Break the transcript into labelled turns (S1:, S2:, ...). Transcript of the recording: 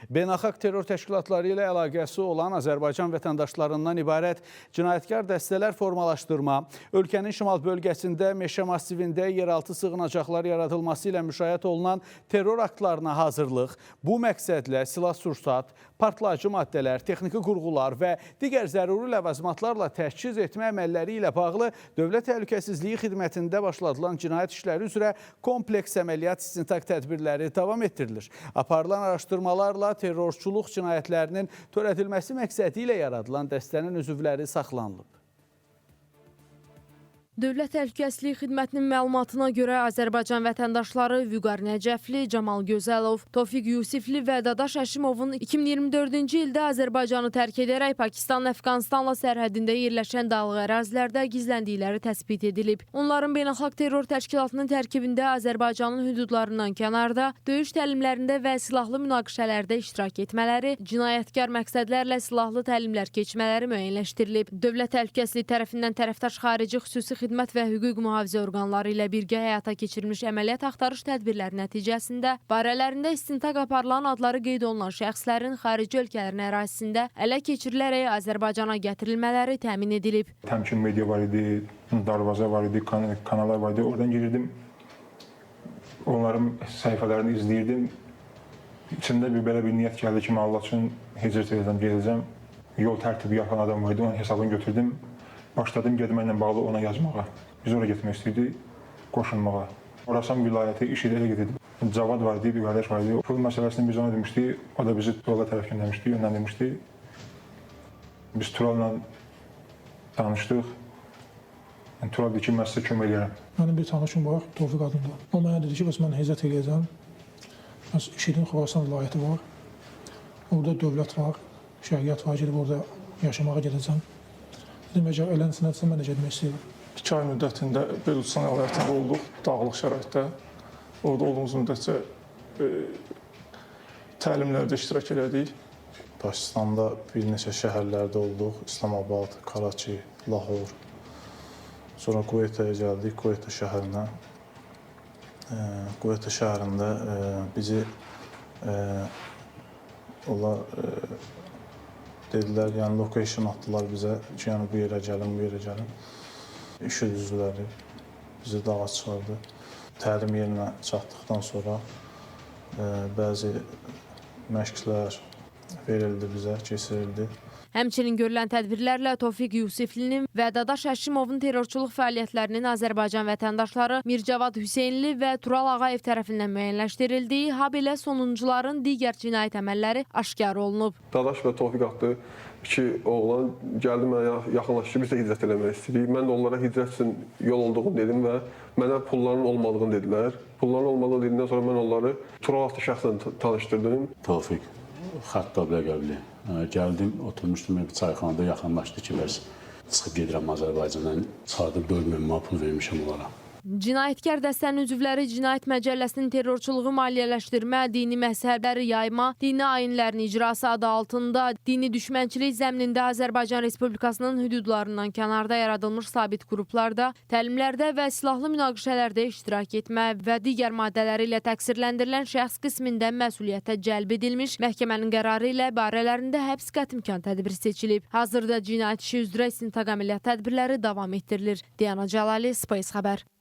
S1: Beynəlxalq terror təşkilatları ilə əlaqəsi olan Azərbaycan vətəndaşlarından ibarət cinayətkar dəstələr formalaşdırma, ölkənin şimal bölgəsində meşə massivində yeraltı sığınacaqlar yaradılması ilə müşahidə olunan terror aktlarına hazırlıq, bu məqsədlə silah-sursat, partlayıcı maddələr, texniki qurğular və digər zəruri ləvazimatlarla təchiz etmə əməlləri ilə bağlı Dövlət Təhlükəsizliyi Xidmətində başladılan cinayət işləri üzrə kompleks əməliyyat istintaq tədbirləri davam etdirilir. Aparılan araşdırmalarla terrorçuluq cinayətlərinin törədilməsi məqsədi ilə yaradılan dəstənin üzvləri saxlanılıb.
S2: Dövlət Təhlükəsizliyi Xidmətinin məlumatına görə Azərbaycan vətəndaşları Vüqar Nəcəfli, Camal Gözəlov, Tofiq Yusifli və Dadaş Həşimovun 2024-cü ildə Azərbaycanı tərk edərək Pakistan-Əfqanistanla sərhədində yerləşən dağlıq ərazilərdə gizləndikləri təsbit edilib. Onların beynəlxalq terror təşkilatının tərkibində Azərbaycanın hüdudlarından kənarda, döyüş təlimlərində və silahlı münaqişələrdə iştirak etmələri, cinayətkar məqsədlərlə silahlı təlimlər keçmələri müəyyənləşdirilib. Dövlət Təhlükəsizliyi tərəfindən tərəfdaş xarici xüsusi xidmət və hüquq mühafizə orqanları ilə birgə həyata keçirilmiş əməliyyat axtarış tədbirləri nəticəsində barələrində istintaq aparılan adları qeyd olunan şəxslərin xarici ölkələrin ərazisində ələ keçirilərək Azərbaycana gətirilmələri təmin edilib.
S3: Təmkin media var idi, darvaza var idi, kanallar var idi. Oradan girirdim, onların səhifələrini izləyirdim. İçində belə bir niyyət gəldi ki, Allah üçün hicrət edəcəm, yol tərtibi yapan adam var idi, onun hesabını götürdüm. Başladım gedməklə bağlı ona yazmağa. Biz oraya getmək istəyirdik, qoşulmağa. Orasan vilayəti iş ilə gedirdik. Cavad var idi, bir qardaş var idi. Pul məsələsini biz ona demişdik, o da bizi Turala tərəf göndərmişdi, yönləndirmişdi. Biz Tural'la tanışdıq. Tural dedi ki, mən sizə kömək eləyərəm.
S4: Mənim bir tanışım var, Tofiq adında. O mənə dedi ki, mən hicrət eləyəcəm. İşidim, Xorasan vilayəti var. Orada dövlət var, şəriət var, gedib orada yaşamağa gedəcəm. Dedim, əgər elənsinədirsə, mən də gedmək istəyirəm.
S5: 2 ay müddətində Beluçistan əməliyyatında olduq, dağlıq şəraitdə. Orada olduğumuz müddətcə təlimlərdə iştirak elədik.
S6: Pakistanda bir neçə şəhərlərdə olduq, İslamabad, Karachi, Lahor. Sonra Kuveytəyə gəldik, Kuveytə şəhərinə. Kuveytə şəhərində bizi onlar dedilər, yəni location atdılar bizə ki, yəni bu yerə gəlin, bu yerə gəlin. İş üzvləri bizi dağa çıxardı. Təlim yerinə çatdıqdan sonra bəzi məşqlər verildi bizə, keçirildi.
S2: Həmçinin görülən tədbirlərlə Tofiq Yusiflinin və Dadaş Həşimovun terrorçuluq fəaliyyətlərinin Azərbaycan vətəndaşları Mircavad Hüseynli və Tural Ağayev tərəfindən müəyyənləşdirildiyi, habelə sonuncuların digər cinayət əməlləri aşkar olunub.
S7: Dadaş və Tofiq adlı iki oğlan gəldi mənə yaxınlaşdı ki, biz də hicrət eləmək istəyirik. Mən də onlara hicrət üçün yol olduğunu dedim və mənə pulların olmadığını dedilər. Pulların olmadığını dedikdən sonra mən onları Tural adlı şəxslə tanışdırdım.
S8: Tofiq Xattab ləqəbli. Gəldim, oturmuşdum bir çayxanada, yaxınlaşdı ki, bəs çıxıb gedirəm Azərbaycandan, çıxardıb 4000 manat pul vermişəm onlara.
S2: Cinayətkar dəstənin üzvləri Cinayət Məcəlləsinin terrorçuluğu maliyyələşdirmə, dini məzhəbləri yayma, dini ayinlərin icrası adı altında, dini düşmənçilik zəminində Azərbaycan Respublikasının hüdudlarından kənarda yaradılmış sabit qruplarda, təlimlərdə və silahlı münaqişələrdə iştirak etmə və digər maddələri ilə təqsirləndirilən şəxs qismində məsuliyyətə cəlb edilmiş, məhkəmənin qərarı ilə barələrində həbs qətimkan tədbiri seçilib. Hazırda cinayət işi üzrə istintaq əməliyyat tədbirləri davam etdirilir. Diana Cəlali, Space xəbər.